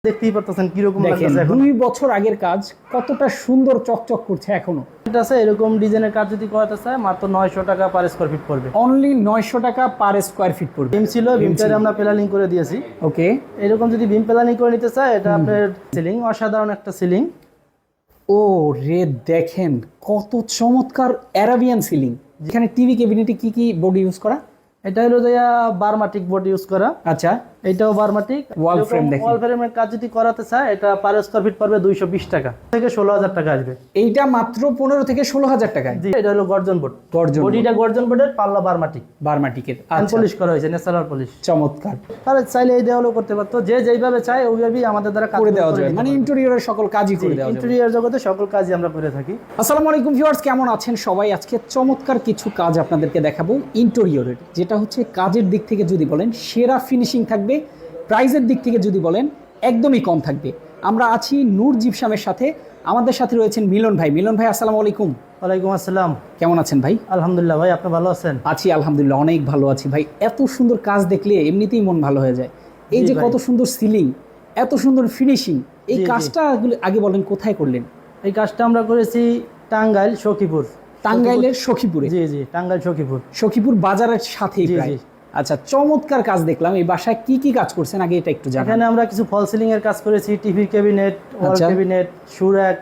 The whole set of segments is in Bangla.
দেখতেই পারতেছেন কিরকম দেখেন লাগতেছে এখন। 2 বছর আগের কাজ কতটা সুন্দর চকচক করছে এখনো। এটা আছে এরকম ডিজাইনের কাজ যদি করাতে চায় মাত্র 900 টাকা পার স্কয়ার ফিট পড়বে। অনলি 900 টাকা পার স্কয়ার ফিট পড়বে। বিম ছিল, বিমটারে আমরা প্ল্যানিং করে দিয়েছি। ওকে, এরকম যদি বিম প্ল্যানিং করে নিতে চায় এটা আপনার সিলিং, অসাধারণ একটা সিলিং। ও রে, দেখেন কত চমৎকার অ্যারাবিয়ান সিলিং। এখানে টিভি ক্যাবিনেটে কি কি বোর্ড ইউজ করা? এটা হলো যে বারমাটিক বোর্ড ইউজ করা। আচ্ছা, এটাও বারমাটিক। ওয়াল ফ্রেম দেখেন। ওয়াল ফ্রেমের কাজ যদি করাতে চায় এটা পার স্কয়ার ফিট পড়বে 220 টাকা থেকে 16,000 টাকা আসবে। এইটা মাত্র 15 থেকে 16,000 টাকায়। জি, এটা হলো গর্জন বোর্ড। গর্জন বডিটা গর্জন বোর্ডের, পাল্লা বারমাটিক। বারমাটিকের। হ্যান্ড পলিশ করা হয়েছে, ন্যাচারাল পলিশ। চমৎকার। তাহলে চাইলে এই দেওয়ালও করতে পারতো, যে যেইভাবে চায় ওইভাবেই আমাদের দ্বারা কাজ করে দেওয়া যাবে, মানে ইন্টেরিয়রের সকল কাজই করে দেওয়া যাবে। ইন্টেরিয়র জগতে সকল কাজই আমরা করে থাকি। আসসালামু আলাইকুম ভিউয়ার্স, কেমন আছেন সবাই? আজকে চমৎকার কিছু কাজ আপনাদেরকে দেখাবো ইন্টেরিয়রের, যেটা হচ্ছে কাজের দিক থেকে যদি বলেন সেরা ফিনিশিং থাকবে, প্রাইসের দিক থেকে যদি বলেন একদমই কম থাকবে। আমরা আছি নূর জিপসামের সাথে, আমাদের সাথে রয়েছেন মিলন ভাই। মিলন ভাই আসসালামু আলাইকুম। ওয়ালাইকুম আসসালাম। কেমন আছেন ভাই? আলহামদুলিল্লাহ ভাই, আপনি ভালো আছেন? আছি আলহামদুলিল্লাহ, অনেক ভালো আছি ভাই। এত সুন্দর কাজ দেখলে এমনিতেই মন ভালো হয়ে যায়। এই জি যে ভাই। কত সুন্দর সিলিং, এত সুন্দর ফিনিশিং, এই জি, জি। কাজটা আগে বলেন কোথায় করলেন? এই কাজটা আমরা করেছি টাঙ্গাইল সখীপুর। টাঙ্গাইলের সখীপুরে। জি জি, টাঙ্গাইল সখীপুর। সখীপুর বাজারের সাথেই জি, প্রায়। জি। আচ্ছা, চমৎকার কাজ দেখলাম। এই বাসায় কি কি কাজ করছেন আগে এটা একটু জানান। এখানে আমরা কিছু ফল সিলিং এর কাজ করেছি, টিভি ক্যাবিনেট, ওয়াল আচ্ছা। ক্যাবিনেট, সুরাক,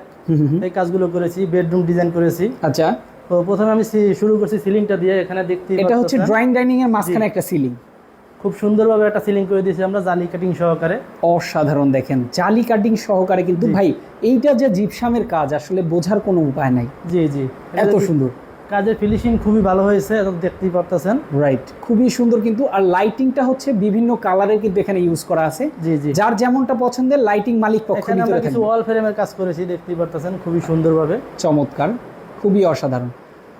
এই কাজগুলো করেছি। বেডরুম ডিজাইন করেছি। আচ্ছা, তো প্রথমে আমি শুরু করছি সিলিংটা দিয়ে। এখানে দেখতে এটা হচ্ছে ড্রয়িং ডাইনিং এর মাঝখানে একটা সিলিং। খুব সুন্দরভাবে একটা সিলিং করে দিয়েছি আমরা জালি কাটিং সহকারে। অসাধারণ, দেখেন জালি কাটিং সহকারে। কিন্তু ভাই এইটা যে জিপসামের কাজ আসলে বোঝার কোনো উপায় নাই। জি জি, এত সুন্দর কাজের ফিনিশিং খুবই ভালো হয়েছে, এটা দেখতেই পারতেছেন। রাইট, খুবই সুন্দর। কিন্তু আর লাইটিংটা হচ্ছে বিভিন্ন কালারের কিন্তু এখানে ইউজ করা আছে। জি জি, যার যেমনটা পছন্দের লাইটিং মালিক পক্ষ এখানে আমরা ভিতরে কিছু থাকবে। ওয়াল ফ্রেমের কাজ করেছি, দেখতেই পারতেছেন খুবই সুন্দরভাবে। চমৎকার, খুবই অসাধারণ।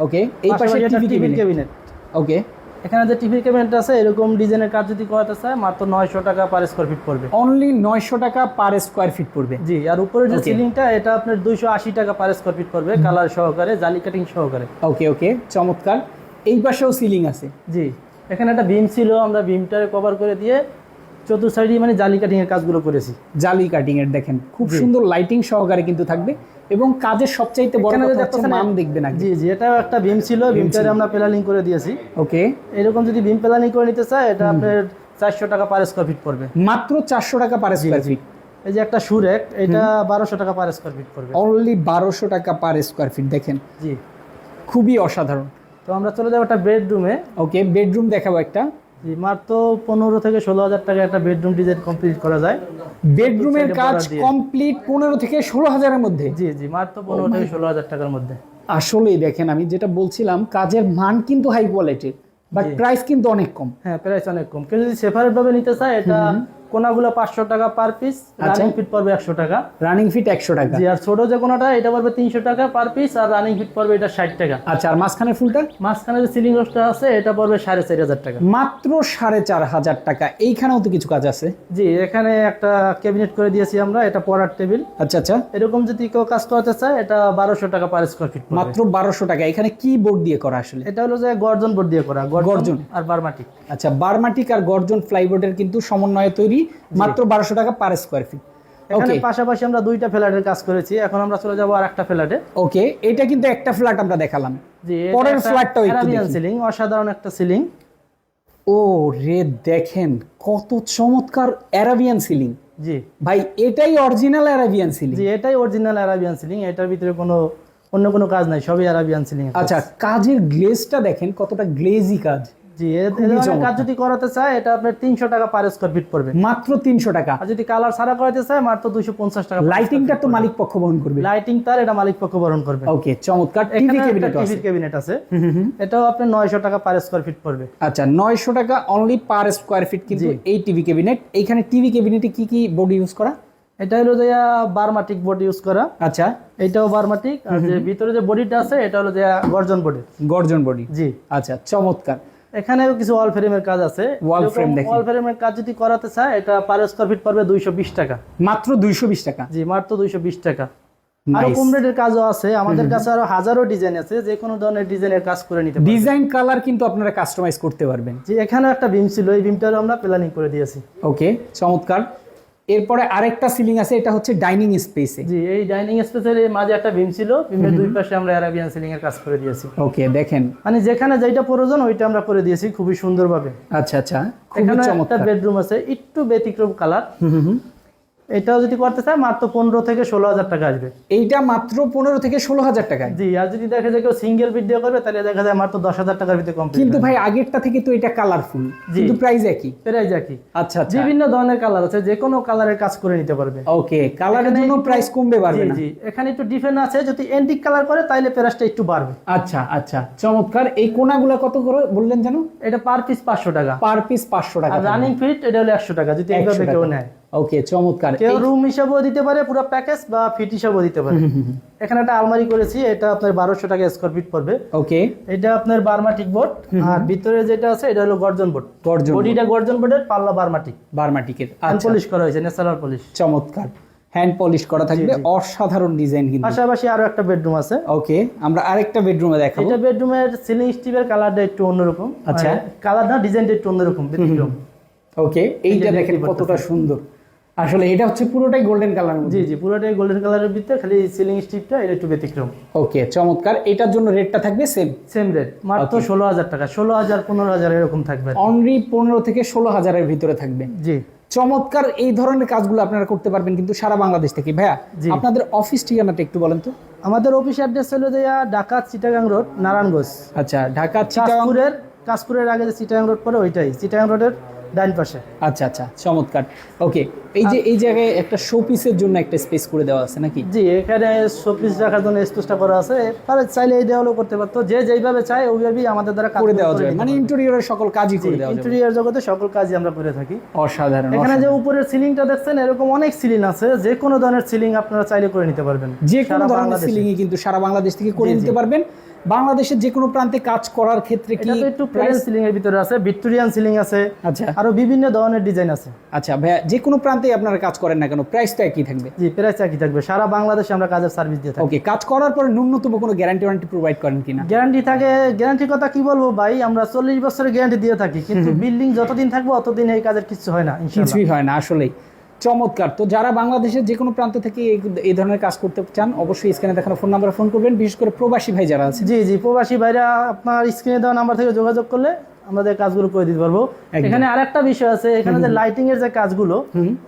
ওকে, এই পাশে পাশাপাশি একটা টিভি টিভি ক্যাবিনেট। ক্যাবিনেট। ওকে, এখানে যে টিভি ক্যাবিনেট আছে এরকম ডিজাইনের কাজ যদি করাতে চায় মাত্র 900 টাকা পার স্কয়ার ফিট পড়বে। অনলি 900 টাকা পার স্কয়ার ফিট পড়বে। জি, আর উপরে যে Okay. সিলিংটা এটা আপনার 280 টাকা পার স্কয়ার ফিট পড়বে, কালার সহকারে, জালি কাটিং সহকারে। ওকে ওকে, চমৎকার। এই পাশেও সিলিং আছে। জি, এখানে একটা বিম ছিল, আমরা বিমটারে কভার করে দিয়ে চতুর সাইডে মানে জালি কাটিং এর কাজগুলো করেছি। জালি কাটিং এর দেখেন খুব জি। সুন্দর লাইটিং সহকারে কিন্তু থাকবে, এবং কাজের সবচাইতে বড় এখানে কথা যে হচ্ছে দেখতেছেন- মান দেখবেন আগে। জি জি, এটাও একটা বিম ছিল, বিমটারে আমরা প্ল্যানিং করে দিয়েছি। ওকে, এরকম যদি বিম প্ল্যানিং করে নিতে চায় এটা আপনার 400 টাকা পার স্কয়ার ফিট পড়বে। মাত্র 400 টাকা পার স্কয়ার ফিট। এই যে একটা সুরেক, এটা 1200 টাকা পার স্কয়ার ফিট পড়বে। অনলি 1200 টাকা পার স্কয়ার ফিট। দেখেন জি, খুবই অসাধারণ। তো আমরা চলে যাবো একটা বেডরুমে। ওকে, বেডরুম দেখাবো একটা। জি, মাত্র 15 থেকে 16,000 টাকা একটা বেডরুম ডিজাইন কমপ্লিট করা যায়। বেডরুমের সাইডে কাজ বর্ডার দিয়ে। কমপ্লিট 15 থেকে 16,000 এর মধ্যে। জি জি, মাত্র 15 থেকে 16,000 টাকার মধ্যে। আসলেই দেখেন, আমি যেটা বলছিলাম কাজের মান কিন্তু হাই কোয়ালিটির, বাট জি। প্রাইস কিন্তু অনেক কম। হ্যাঁ, প্রাইস অনেক কম। কেউ যদি সেপারেট ভাবে নিতে চায় এটা কোনাগুলো 500 টাকা পার পিস, রানিং ফিট পড়বে 100 টাকা। রানিং ফিট 100 টাকা। জি, আর ছোট যে কোনাটা এটা পড়বে 300 টাকা পার পিস, আর রানিং ফিট পড়বে এটা 60 টাকা। আচ্ছা, আর মাঝখানে ফুলটা মাঝখানে যে সিলিং রোডটা আছে এটা পড়বে 4,500 টাকা। মাত্র 4,500 টাকা। এইখানেও তো কিছু কাজ আছে। জি, এখানে একটা ক্যাবিনেট করে দিয়েছি আমরা, এটা পড়ার টেবিল। আচ্ছা আচ্ছা, এরকম যদি কেউ কাজ করতে চায় এটা 1200 টাকা পার স্কয়ার ফিট পড়বে। মাত্র 1200 টাকা। এখানে কি বোর্ড দিয়ে করা আসলে? এটা হলো যে গর্জন বোর্ড দিয়ে করা, গর্জন। গর্জন আর বারমাটিক। আচ্ছা, বারমাটিক আর গর্জন ফ্লাইবোর্ডের কিন্তু সমন্বয়ে তৈরি, মাত্র 1200 টাকা পার স্কয়ার ফিট। এখানে ওকে পাশাপাশি আমরা দুইটা ফ্ল্যাটের কাজ করেছি। এখন আমরা চলে যাবো আর একটা ফ্ল্যাটে। ওকে, এটা কিন্তু একটা ফ্ল্যাট আমরা দেখালাম। জি, পরের ফ্ল্যাটটাও একটু আরাবিয়ান দেখি। সিলিং, অসাধারণ একটা সিলিং। ও রে, দেখেন কত চমৎকার অ্যারাবিয়ান সিলিং। জি ভাই এটাই অরিজিনাল অ্যারাবিয়ান সিলিং। জি, এটাই অরিজিনাল আরাবিয়ান সিলিং। এটার ভিতরে কোনো অন্য কোনো কাজ নাই, সবই আরাবিয়ান সিলিং। আচ্ছা, কাজের গ্লেজটা দেখেন কতটা গ্লেজি কাজ। জি, খুবই কাজ চমৎকার। যদি করাতে চায় এটা আপনার 300 টাকা পার স্কয়ার ফিট পড়বে। মাত্র 300 টাকা। আর যদি কালার ছাড়া করাতে চায় মাত্র 250 টাকা। লাইটিংটা তো মালিক পক্ষ বহন করবে। লাইটিং তার এটা মালিক পক্ষ বরণ করবে। ওকে, চমৎকার। টিভি এখানে একটা ক্যাবিনেট আছে। টিভি ক্যাবিনেট আছে, এটাও আপনার 900 টাকা পার স্কয়ার ফিট পড়বে। আচ্ছা, 900 টাকা অনলি পার স্কয়ার ফিট কিন্তু জি। এই টিভি ক্যাবিনেট। এইখানে টিভি ক্যাবিনেটে কি কি বোর্ড ইউজ করা? এটা হলো যে বারমাটিক বোর্ড ইউজ করা। আচ্ছা, এটাও বারমাটিক, আর যে ভিতরে যে বডিটা আছে এটা হলো যে গর্জন বডি। গর্জন বডি। জি, আচ্ছা, চমৎকার। এখানেও কিছু ওয়াল ফ্রেমের কাজ আছে। Wall frame দেখি। ওয়াল ফ্রেমের কাজ যদি করাতে চায় এটা পার স্কয়ার ফিট পড়বে 220 টাকা। মাত্র 220 টাকা। জি, মাত্র 220 টাকা। আরো Nice. কম রেটের কাজও আছে আমাদের কাছে, আরো হাজারো ডিজাইন আছে, যে কোনো ধরনের ডিজাইনের কাজ করে নিতে পারবেন। ডিজাইন কালার কিন্তু আপনারা কাস্টমাইজ করতে পারবেন। জি, এখানে একটা বিম ছিল, এই বিমটারও আমরা প্ল্যানিং করে দিয়েছি। ওকে, চমৎকার। এরপরে আরেকটা সিলিং আছে, এটা হচ্ছে ডাইনিং স্পেসে। জি, এই ডাইনিং স্পেসের মাঝে একটা বিম ছিল, বিমের দুই পাশে আমরা অ্যারাবিয়ান সিলিং এর কাজ করে দিয়েছি। ওকে, দেখেন মানে যেখানে যেটা প্রয়োজন ওইটা আমরা করে দিয়েছি খুবই সুন্দরভাবে। আচ্ছা আচ্ছা, খুবই এখানে একটা চমৎকার। বেডরুম আছে, একটু ব্যতিক্রম কালার। হুম। এটাও যদি করতে চায় মাত্র 15 থেকে 16,000 টাকা আসবে। এইটা মাত্র 15 থেকে 16,000 টাকায়। জি, আর যদি দেখা যায় কেউ সিঙ্গেল ভিডিও করবে তাহলে দেখা যায় মাত্র 10,000 টাকার ভিতরে কমপ্লিট। কিন্তু ভাই আগেরটা থেকে তো এটা কালারফুল, কিন্তু প্রাইস একই। প্রাইস একই। আচ্ছা আচ্ছা, বিভিন্ন ধরনের কালার আছে, যে কোনো কালারের কাজ করে নিতে পারবে। ওকে, কালারের জন্য প্রাইস কমবে বাড়বে না? জি, এখানে একটু ডিফারেন্ট আছে, যদি এন্টিক কালার করে তাহলে প্রাইসটা একটু বাড়বে। আচ্ছা আচ্ছা, চমৎকার। এই কোণাগুলো কত করে বললেন জানো? এটা পার পিস 500 টাকা। পার পিস 500 টাকা। আর রানিং ফিট এটা হলো 100 টাকা যদি এইভাবে কেউ নেয়। ওকে, চমৎকার। কেউ রুম হিসাবেও দিতে পারে, পুরো প্যাকেজ, বা ফিট হিসাবেও দিতে পারে। এখানে একটা আলমারি করেছি, এটা আপনার 1200 টাকা স্কয়ার ফিট পড়বে। ওকে, এটা আপনার বারমাটিক বোর্ড, আর ভিতরে যেটা আছে এটা হলো গর্জন বোর্ড। গর্জন বডিটা গর্জন বোর্ডের, পাল্লা বারমাটিক, বারমাটিকের। আচ্ছা, পলিশ করা হয়েছে, ন্যাচারাল পলিশ। চমৎকার, হ্যান্ড পলিশ করা থাকবে, অসাধারণ ডিজাইন কিন্তু। পাশাপাশি আরো একটা বেডরুম আছে। ওকে, আমরা আরেকটা বেডরুমে দেখাবো। এটা বেডরুমের সিলিং স্টিপের কালারটা একটু অন্যরকম। আচ্ছা, কালার না, ডিজাইনটা একটু অন্যরকম, ব্যতিক্রম। ওকে, এইটা দেখেন কতটা সুন্দর। আসলে এটা হচ্ছে পুরোটাই গোল্ডেন কালার। জি জি, পুরোটাই গোল্ডেন কালারের ভিতরে, খালি সিলিং স্টিপটা এটা একটু ব্যতিক্রম। ওকে, চমৎকার। এটার জন্য রেটটা থাকবে সেম রেট, মাত্র 16,000 টাকা। 16,000, 15,000 এরকম থাকবে। অনলি 15 থেকে 16,000 এর ভিতরে থাকবে। জি, চমৎকার। এই ধরনের কাজগুলো আপনারা করতে পারবেন কিন্তু সারা বাংলাদেশ থেকে। ভাইয়া, আপনাদের অফিস ঠিকানাটা একটু বলেন তো। আমাদের অফিস অ্যাড্রেস হলো ঢাকা চিটাগাং রোড, নারায়ণগঞ্জ। আচ্ছা, ঢাকা চিটাগাং। কাশপুরের আগে যে চিটাগাং রোড পড়ে ওইটাই, চিটাগাং রোডের ডান পাশে। আচ্ছা আচ্ছা, চমৎকার। ওকে, এই জায়গায় একটা শোপিসের জন্য একটা স্পেস করে দেওয়া আছে নাকি? জি, এখানে শোপিস রাখার জন্য স্পেসটা করা আছে। তাহলে চাইলে এই দেওয়ালও করতে পারতো, যে যেইভাবে চায় ওইভাবেই আমাদের দ্বারা করে দেওয়া যায়। মানে ইন্টেরিয়রের সকল কাজই করে দেওয়া যায়। ইন্টেরিয়র জগতে সকল কাজই আমরা করে থাকি। অসাধারণ। এখানে যে উপরের সিলিংটা দেখছেন, এরকম অনেক সিলিং আছে, যে কোনো ধরনের সিলিং আপনারা চাইলে করে নিতে পারবেন। যে কোনো ধরনের সিলিংই কিন্তু সারা বাংলাদেশ থেকে করে নিতে পারবেন। বাংলাদেশের যে কোনো প্রান্তে কাজ করার ক্ষেত্রে কি একটু প্লেন সিলিং এর ভিতরে আছে, ভিক্টোরিয়ান সিলিং আছে, আচ্ছা, আরো বিভিন্ন ধরনের ডিজাইন আছে। আচ্ছা ভাইয়া, যে কোনো প্রান্তে আপনারা কাজ করেন না কেন, প্রাইসটা একই থাকবে? জি, প্রাইস একই থাকবে। সারা বাংলাদেশে আমরা কাজের সার্ভিস দিয়ে থাকি। ওকে, কাজ করার পর ন্যূনতম কোনো গ্যারান্টি ওয়ারেন্টি প্রোভাইড করেন কিনা? গ্যারান্টি থাকে। গ্যারান্টির কথা কি বলবো ভাই, আমরা 40 বছরের গ্যারান্টি দিয়ে থাকি, কিন্তু বিল্ডিং যতদিন থাকবো অতদিন এই কাজের কিছু হয় না, কিছুই হয় না। আসলেই চমৎকার। তো যারা বাংলাদেশের যে কোনো প্রান্ত থেকে এই ধরনের কাজ করতে চান, অবশ্যই স্ক্রিনে দেখানো ফোন নাম্বারে ফোন করবেন। বিশেষ করে প্রবাসী ভাই যারা আছে। জি জি, প্রবাসী ভাইরা আপনার স্ক্রিনে দেওয়া নাম্বার থেকে যোগাযোগ করলে আমাদের কাজগুলো করে দিতে পারবো। এখানে আরেকটা বিষয় আছে, এখানে যে লাইটিং এর যে কাজগুলো,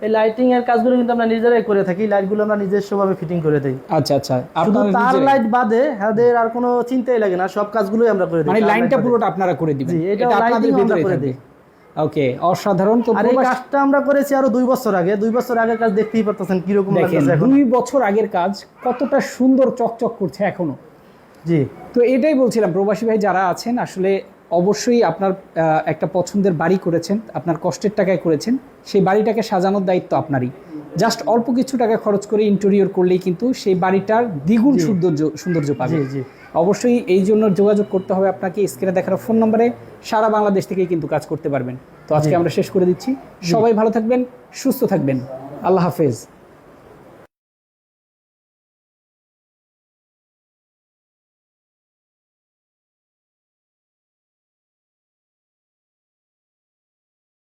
এই লাইটিং এর কাজগুলো কিন্তু আমরা নিজেরাই করে থাকি। লাইটগুলো আমরা নিজস্বভাবে ফিটিং করে দেই। আচ্ছা আচ্ছা, শুধু তার লাইট বাদে আমাদের আর কোনো চিন্তাই লাগে না, সব কাজগুলোই আমরা করে দিই। মানে লাইনটা পুরোটা আপনারা করে দিবেন? জি, এটা আপনাদের ভিতরে করে দিই। ওকে, অসাধারণ। তো আর এই কাজটা আমরা করেছি আরো 2 বছর আগে। 2 বছর আগের কাজ দেখতেই পারতেছেন কিরকম লাগছে এখন। 2 বছর আগের কাজ কতটা সুন্দর চকচক করছে এখনো। জি, তো এটাই বলছিলাম, প্রবাসী ভাই যারা আছেন আসলে অবশ্যই আপনার একটা পছন্দের বাড়ি করেছেন, আপনার কষ্টের টাকায় করেছেন, সেই বাড়িটাকে সাজানোর দায়িত্ব আপনারই। জাস্ট অল্প কিছু টাকা খরচ করে ইন্টেরিয়র করলেই কিন্তু সেই বাড়িটার দ্বিগুণ সৌন্দর্য পাবে। জি, অবশ্যই এই জন্য যোগাযোগ করতে হবে আপনাকে। স্ক্রিনে দেখানো ফোন নম্বরে সারা বাংলাদেশ থেকেই কিন্তু কাজ করতে পারবেন। তো আজকে আমরা শেষ করে দিচ্ছি। সবাই ভালো থাকবেন, সুস্থ থাকবেন। আল্লাহ হাফেজ।